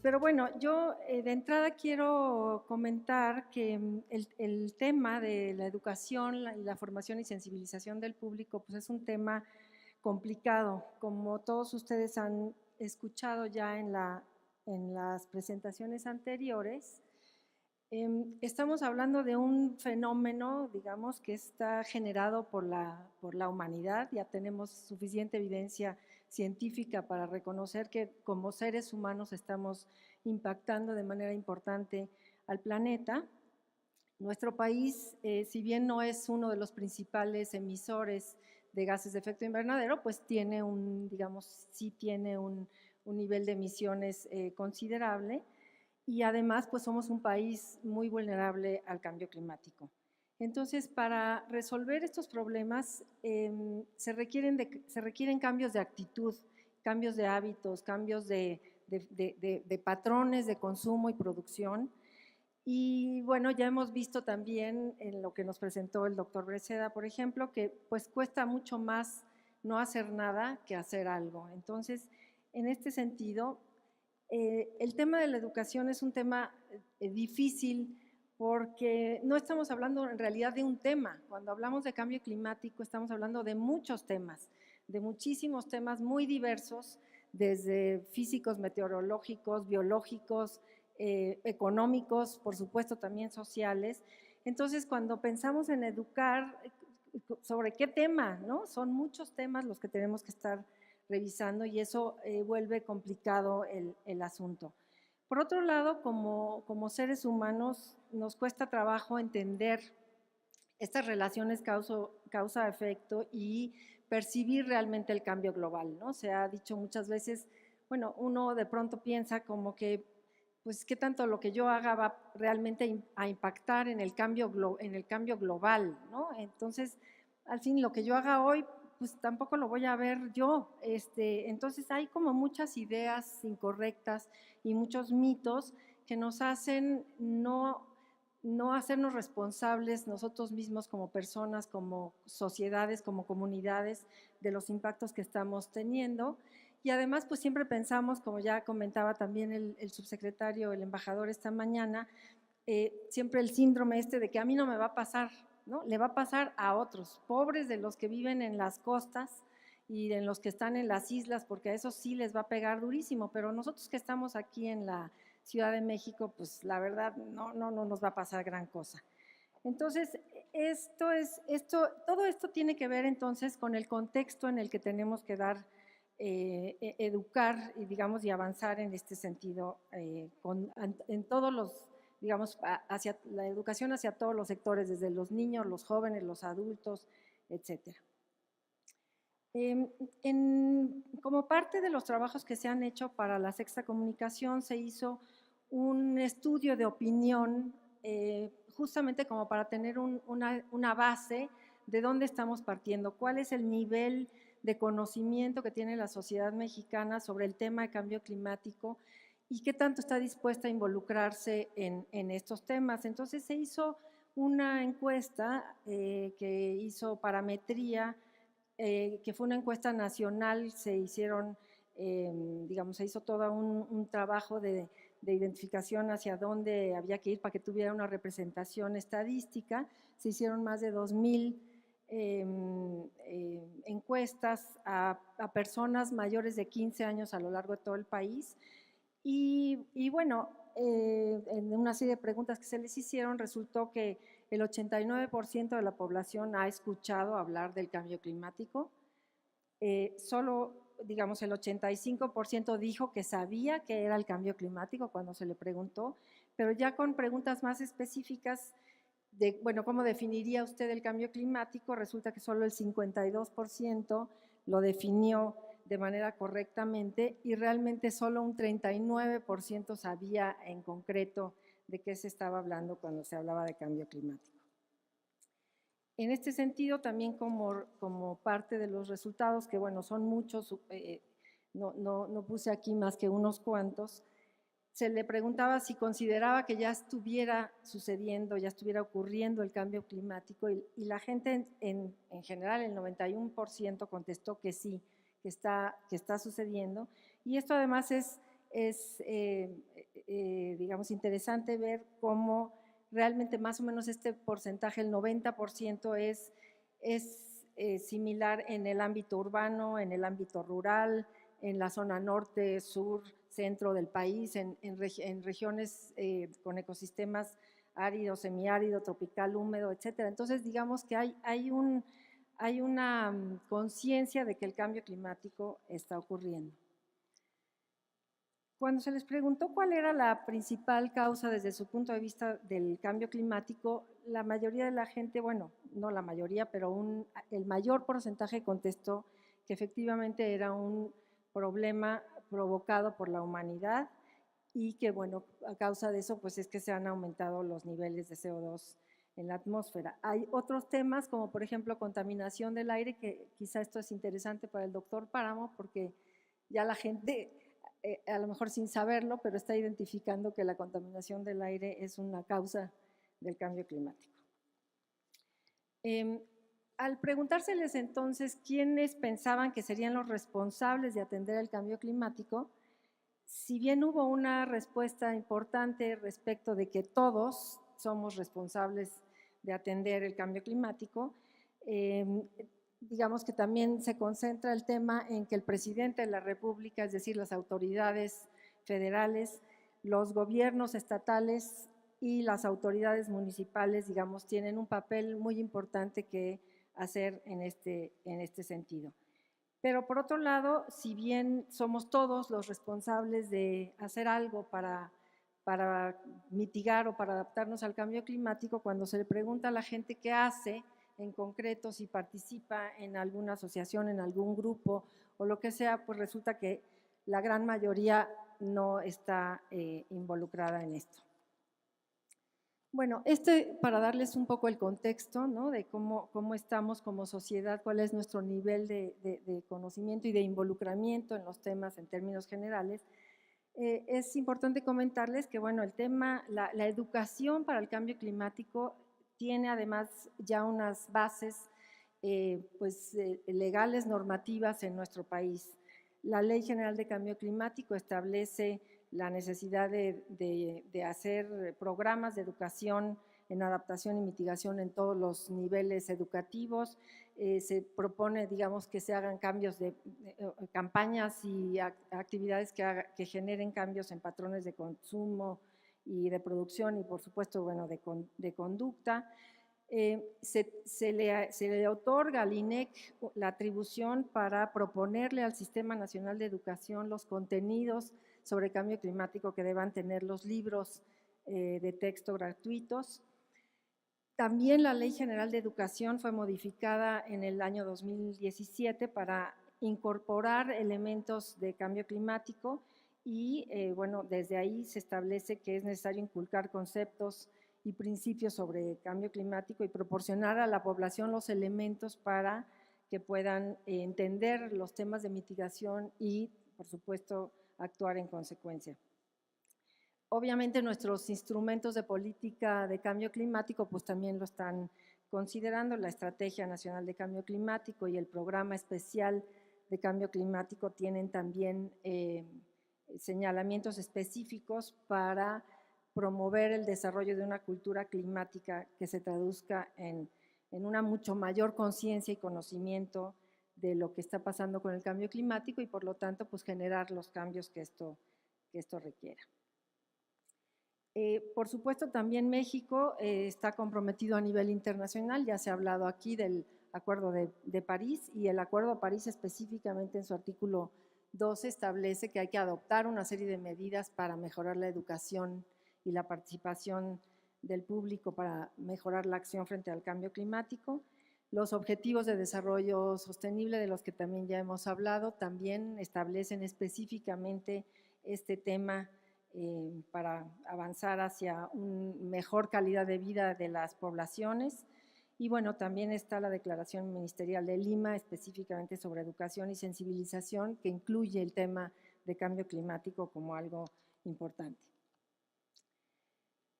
Pero bueno, yo de entrada quiero comentar que el tema de la educación y la formación y sensibilización del público pues es un tema complicado. Como todos ustedes han escuchado ya en las presentaciones anteriores, estamos hablando de un fenómeno, digamos, que está generado por la humanidad. Ya tenemos suficiente evidencia científica para reconocer que como seres humanos estamos impactando de manera importante al planeta. Nuestro país, si bien no es uno de los principales emisores de gases de efecto invernadero, pues tiene digamos, sí tiene un nivel de emisiones considerable, y además pues somos un país muy vulnerable al cambio climático. Entonces, para resolver estos problemas se requieren cambios de actitud, cambios de hábitos, cambios de patrones de consumo y producción. Y bueno, ya hemos visto también en lo que nos presentó el doctor Breceda, por ejemplo, que pues cuesta mucho más no hacer nada que hacer algo. Entonces, en este sentido, el tema de la educación es un tema difícil porque no estamos hablando en realidad de un tema. Cuando hablamos de cambio climático estamos hablando de muchos temas, de muchísimos temas muy diversos, desde físicos, meteorológicos, biológicos, económicos, por supuesto también sociales. Entonces, cuando pensamos en educar, ¿sobre qué tema? ¿No? Son muchos temas los que tenemos que estar revisando y eso vuelve complicado el asunto. Por otro lado, como seres humanos, nos cuesta trabajo entender estas relaciones causa-efecto y percibir realmente el cambio global, ¿no? Se ha dicho muchas veces, bueno, uno de pronto piensa como que, pues, ¿qué tanto lo que yo haga va realmente a impactar en el cambio global, ¿no? Entonces, al fin, lo que yo haga hoy, pues tampoco lo voy a ver yo. Entonces, hay como muchas ideas incorrectas y muchos mitos que nos hacen no hacernos responsables nosotros mismos como personas, como sociedades, como comunidades, de los impactos que estamos teniendo. Y además, pues siempre pensamos, como ya comentaba también el subsecretario, el embajador esta mañana, siempre el síndrome de que a mí no me va a pasar, ¿no? Le va a pasar a otros, pobres de los que viven en las costas y en los que están en las islas, porque a esos sí les va a pegar durísimo, pero nosotros que estamos aquí en la Ciudad de México, pues la verdad no nos va a pasar gran cosa. Entonces, todo esto tiene que ver entonces con el contexto en el que tenemos que educar y digamos y avanzar en este sentido en todos los, digamos, hacia la educación hacia todos los sectores, desde los niños, los jóvenes, los adultos, etcétera. Como parte de los trabajos que se han hecho para la Sexta Comunicación, se hizo un estudio de opinión justamente como para tener una base de dónde estamos partiendo, cuál es el nivel de conocimiento que tiene la sociedad mexicana sobre el tema de cambio climático y qué tanto está dispuesta a involucrarse en estos temas. Entonces se hizo una encuesta que hizo Parametría, que fue una encuesta nacional. Se hicieron, digamos, se hizo todo un trabajo de identificación hacia dónde había que ir para que tuviera una representación estadística. Se hicieron más de 2000 encuestas a personas mayores de 15 años a lo largo de todo el país. Y bueno, en una serie de preguntas que se les hicieron, resultó que el 89% de la población ha escuchado hablar del cambio climático. Solo, digamos, el 85% dijo que sabía que era el cambio climático cuando se le preguntó, pero ya con preguntas más específicas de, bueno, ¿cómo definiría usted el cambio climático? Resulta que solo el 52% lo definió de manera correctamente y realmente solo un 39% sabía en concreto de qué se estaba hablando cuando se hablaba de cambio climático. En este sentido, también como parte de los resultados, que bueno, son muchos, no puse aquí más que unos cuantos, se le preguntaba si consideraba que ya estuviera sucediendo, ya estuviera ocurriendo el cambio climático y la gente en general, el 91% contestó que sí, que está sucediendo. Y esto además es es, digamos, interesante ver cómo realmente más o menos este porcentaje, el 90%, es similar en el ámbito urbano, en el ámbito rural, en la zona norte, sur, centro del país, en regiones con ecosistemas árido, semiárido, tropical, húmedo, etcétera. Entonces, digamos que hay una conciencia de que el cambio climático está ocurriendo. Cuando se les preguntó cuál era la principal causa desde su punto de vista del cambio climático, la mayoría de la gente, bueno, no la mayoría, pero el mayor porcentaje contestó que efectivamente era un problema provocado por la humanidad y que, bueno, a causa de eso, pues es que se han aumentado los niveles de CO2 en la atmósfera. Hay otros temas, como por ejemplo contaminación del aire, que quizá esto es interesante para el doctor Páramo, porque ya la gente, a lo mejor sin saberlo, pero está identificando que la contaminación del aire es una causa del cambio climático. Al preguntárseles entonces quiénes pensaban que serían los responsables de atender el cambio climático, si bien hubo una respuesta importante respecto de que todos somos responsables de atender el cambio climático, digamos que también se concentra el tema en que el presidente de la República, es decir, las autoridades federales, los gobiernos estatales y las autoridades municipales, digamos, tienen un papel muy importante que hacer en este sentido. Pero por otro lado, si bien somos todos los responsables de hacer algo para mitigar o para adaptarnos al cambio climático, cuando se le pregunta a la gente qué hace en concreto, si participa en alguna asociación, en algún grupo o lo que sea, pues resulta que la gran mayoría no está involucrada en esto. Bueno, para darles un poco el contexto, ¿no?, de cómo estamos como sociedad, cuál es nuestro nivel de conocimiento y de involucramiento en los temas en términos generales, es importante comentarles que, bueno, el tema, la educación para el cambio climático tiene además ya unas bases legales, normativas en nuestro país. La Ley General de Cambio Climático establece la necesidad de hacer programas de educación en adaptación y mitigación en todos los niveles educativos. Se propone, digamos, que se hagan cambios campañas y actividades que generen cambios en patrones de consumo y de producción y, por supuesto, bueno, de conducta. Se le otorga al INEC la atribución para proponerle al Sistema Nacional de Educación los contenidos sobre cambio climático que deban tener los libros de texto gratuitos. También la Ley General de Educación fue modificada en el año 2017 para incorporar elementos de cambio climático y, bueno, desde ahí se establece que es necesario inculcar conceptos y principios sobre cambio climático y proporcionar a la población los elementos para que puedan entender los temas de mitigación y, por supuesto, actuar en consecuencia. Obviamente nuestros instrumentos de política de cambio climático pues también lo están considerando. La Estrategia Nacional de Cambio Climático y el Programa Especial de Cambio Climático tienen también señalamientos específicos para promover el desarrollo de una cultura climática que se traduzca en una mucho mayor conciencia y conocimiento de lo que está pasando con el cambio climático y, por lo tanto, pues generar los cambios que esto requiera. Por supuesto, también México está comprometido a nivel internacional. Ya se ha hablado aquí del Acuerdo de París, y el Acuerdo de París específicamente en su artículo 12 establece que hay que adoptar una serie de medidas para mejorar la educación y la participación del público para mejorar la acción frente al cambio climático. Los Objetivos de Desarrollo Sostenible, de los que también ya hemos hablado, también establecen específicamente este tema para avanzar hacia una mejor calidad de vida de las poblaciones. Y bueno, también está la Declaración Ministerial de Lima, específicamente sobre educación y sensibilización, que incluye el tema de cambio climático como algo importante.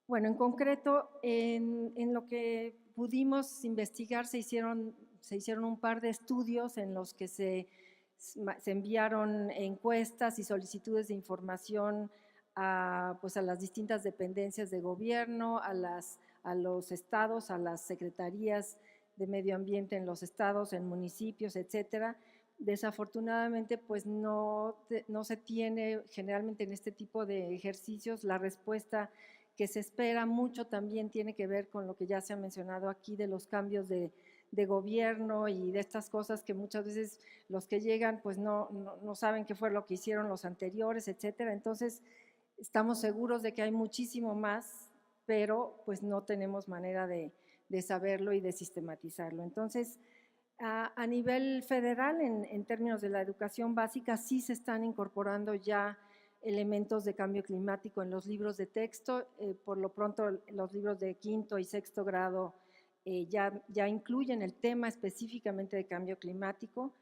Bueno, en concreto, en lo que pudimos investigar, se hicieron un par de estudios en los que se se enviaron encuestas y solicitudes de información pues a las distintas dependencias de gobierno, a los estados, a las secretarías de medio ambiente en los estados, en municipios, etcétera. Desafortunadamente, pues no se tiene generalmente en este tipo de ejercicios la respuesta que se espera. Mucho también tiene que ver con lo que ya se ha mencionado aquí de los cambios de gobierno y de estas cosas que muchas veces los que llegan pues no saben qué fue lo que hicieron los anteriores, etcétera. Entonces, estamos seguros de que hay muchísimo más, pero pues no tenemos manera de saberlo y de sistematizarlo. Entonces, a nivel federal, en términos de la educación básica, sí se están incorporando ya elementos de cambio climático en los libros de texto. Por lo pronto, los libros de quinto y sexto grado ya incluyen el tema específicamente de cambio climático.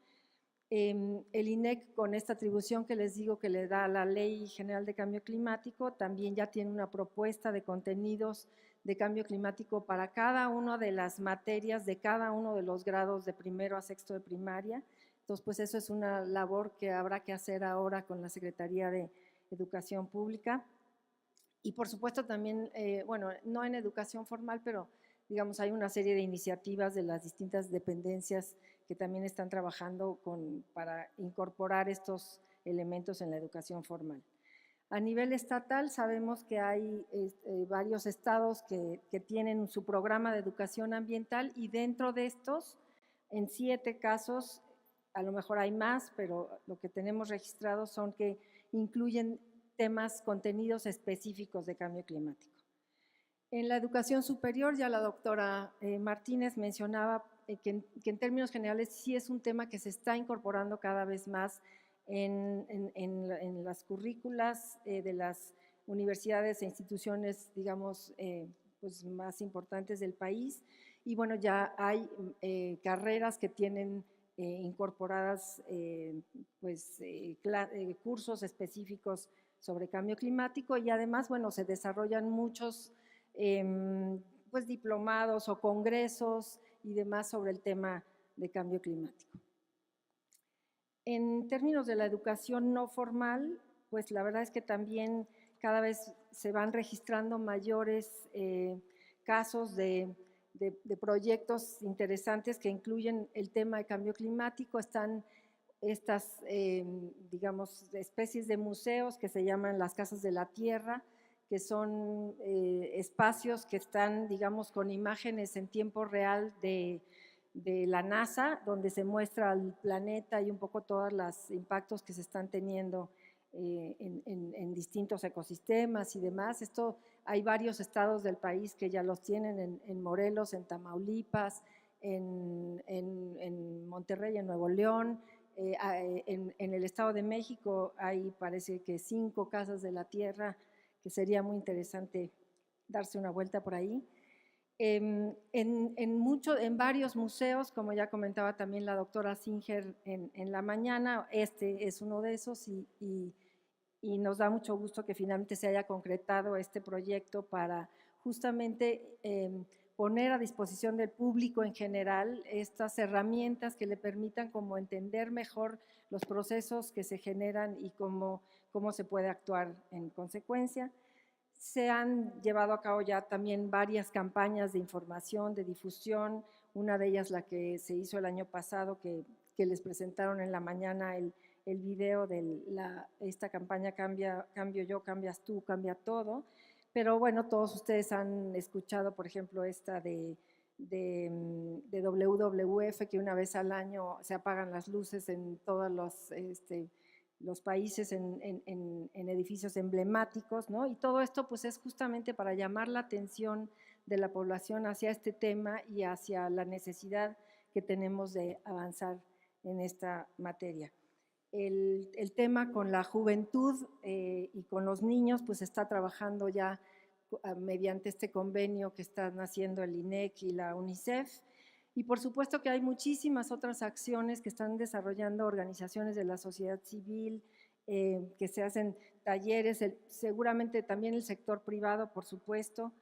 El INEC, con esta atribución que les digo que le da la Ley General de Cambio Climático, también ya tiene una propuesta de contenidos de cambio climático para cada una de las materias de cada uno de los grados de primero a sexto de primaria. Entonces, pues eso es una labor que habrá que hacer ahora con la Secretaría de Educación Pública. Y por supuesto también, bueno, no en educación formal, pero digamos hay una serie de iniciativas de las distintas dependencias que también están trabajando para incorporar estos elementos en la educación formal. A nivel estatal sabemos que hay varios estados que tienen su programa de educación ambiental y dentro de estos, en 7 casos, a lo mejor hay más, pero lo que tenemos registrado son que incluyen temas, contenidos específicos de cambio climático. En la educación superior, ya la doctora Martínez mencionaba que en términos generales sí es un tema que se está incorporando cada vez más en las currículas de las universidades e instituciones, digamos, pues más importantes del país. Y bueno, ya hay carreras que tienen incorporadas pues, cursos específicos sobre cambio climático y además, bueno, se desarrollan muchos pues diplomados o congresos y demás sobre el tema de cambio climático. En términos de la educación no formal, pues la verdad es que también cada vez se van registrando mayores casos de proyectos interesantes que incluyen el tema de cambio climático. Están estas, digamos, especies de museos que se llaman las casas de la tierra, que son espacios que están, digamos, con imágenes en tiempo real de la NASA, donde se muestra el planeta y un poco todos los impactos que se están teniendo en distintos ecosistemas y demás. Esto hay varios estados del país que ya los tienen, en Morelos, en Tamaulipas, en Monterrey, en Nuevo León. En el Estado de México hay, parece que 5 casas de la tierra, que sería muy interesante darse una vuelta por ahí. En varios museos, como ya comentaba también la doctora Singer en la mañana, este es uno de esos y nos da mucho gusto que finalmente se haya concretado este proyecto para justamente poner a disposición del público en general estas herramientas que le permitan como entender mejor los procesos que se generan y cómo se puede actuar en consecuencia. Se han llevado a cabo ya también varias campañas de información, de difusión, una de ellas la que se hizo el año pasado, que les presentaron en la mañana el video de esta campaña Cambio yo, cambias tú, cambia todo. Pero bueno, todos ustedes han escuchado, por ejemplo, esta de WWF, que una vez al año se apagan las luces en todos los países en edificios emblemáticos, ¿no? Y todo esto pues es justamente para llamar la atención de la población hacia este tema y hacia la necesidad que tenemos de avanzar en esta materia. El tema con la juventud y con los niños pues está trabajando ya mediante este convenio que están haciendo el INEC y la UNICEF. Y por supuesto que hay muchísimas otras acciones que están desarrollando organizaciones de la sociedad civil, que se hacen talleres, seguramente también el sector privado, por supuesto.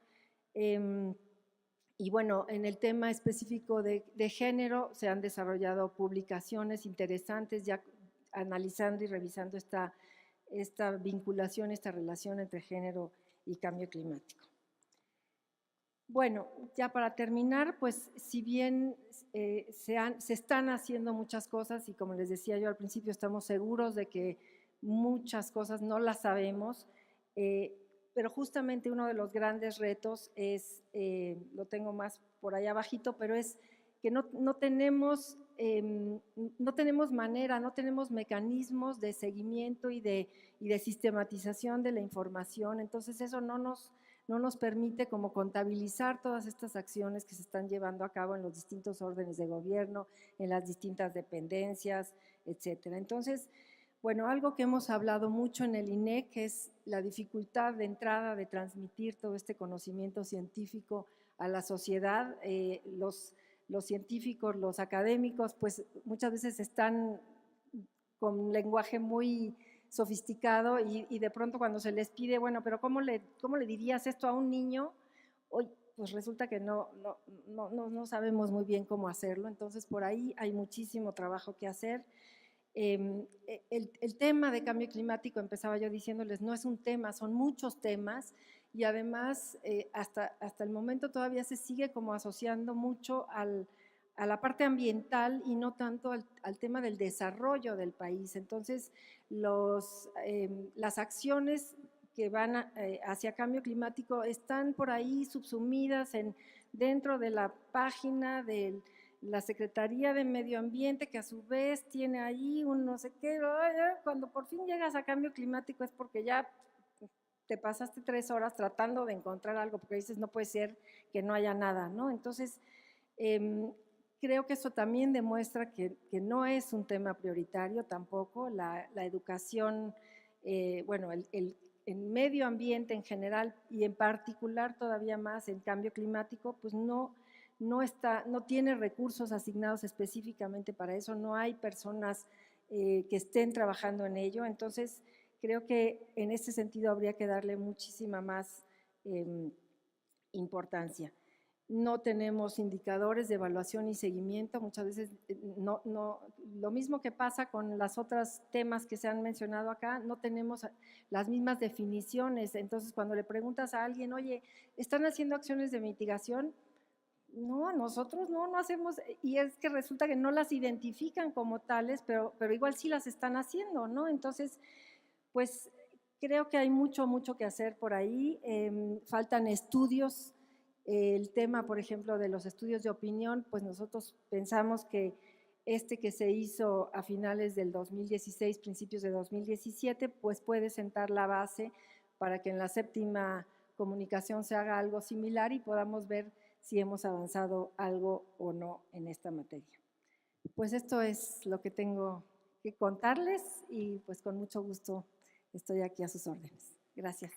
Y bueno, en el tema específico de género se han desarrollado publicaciones interesantes ya analizando y revisando esta vinculación, esta relación entre género y cambio climático. Bueno, ya para terminar, pues si bien se están haciendo muchas cosas y como les decía yo al principio, estamos seguros de que muchas cosas no las sabemos, pero justamente uno de los grandes retos es, lo tengo más por allá abajito, pero es que no tenemos manera, no tenemos mecanismos de seguimiento y de sistematización de la información, entonces eso no nos permite como contabilizar todas estas acciones que se están llevando a cabo en los distintos órdenes de gobierno, en las distintas dependencias, etcétera. Entonces, bueno, algo que hemos hablado mucho en el INEC es la dificultad de entrada de transmitir todo este conocimiento científico a la sociedad. Los científicos, los académicos, pues muchas veces están con un lenguaje muy sofisticado y de pronto cuando se les pide, bueno, pero ¿cómo le dirías esto a un niño? Hoy, pues resulta que no sabemos muy bien cómo hacerlo, entonces por ahí hay muchísimo trabajo que hacer. El tema de cambio climático, empezaba yo diciéndoles, no es un tema, son muchos temas y además hasta el momento todavía se sigue como asociando mucho a la parte ambiental y no tanto al tema del desarrollo del país. Entonces, las acciones que van hacia cambio climático están por ahí subsumidas dentro de la página del la Secretaría de Medio Ambiente, que a su vez tiene ahí un no sé qué, cuando por fin llegas a cambio climático es porque ya te pasaste 3 horas tratando de encontrar algo, porque dices, no puede ser que no haya nada, ¿no? Entonces, creo que eso también demuestra que no es un tema prioritario tampoco, la educación, bueno, el medio ambiente en general y en particular todavía más en cambio climático, pues no tiene recursos asignados específicamente para eso, no hay personas que estén trabajando en ello, entonces creo que en ese sentido habría que darle muchísima más importancia. No tenemos indicadores de evaluación y seguimiento, muchas veces lo mismo que pasa con los otros temas que se han mencionado acá, no tenemos las mismas definiciones, entonces cuando le preguntas a alguien, oye, ¿están haciendo acciones de mitigación? No, nosotros no hacemos, y es que resulta que no las identifican como tales, pero igual sí las están haciendo, ¿no? Entonces, pues creo que hay mucho que hacer por ahí, faltan estudios, el tema, por ejemplo, de los estudios de opinión, pues nosotros pensamos que que se hizo a finales del 2016, principios de 2017, pues puede sentar la base para que en la 7ª comunicación se haga algo similar y podamos ver si hemos avanzado algo o no en esta materia. Pues esto es lo que tengo que contarles y pues con mucho gusto estoy aquí a sus órdenes. Gracias.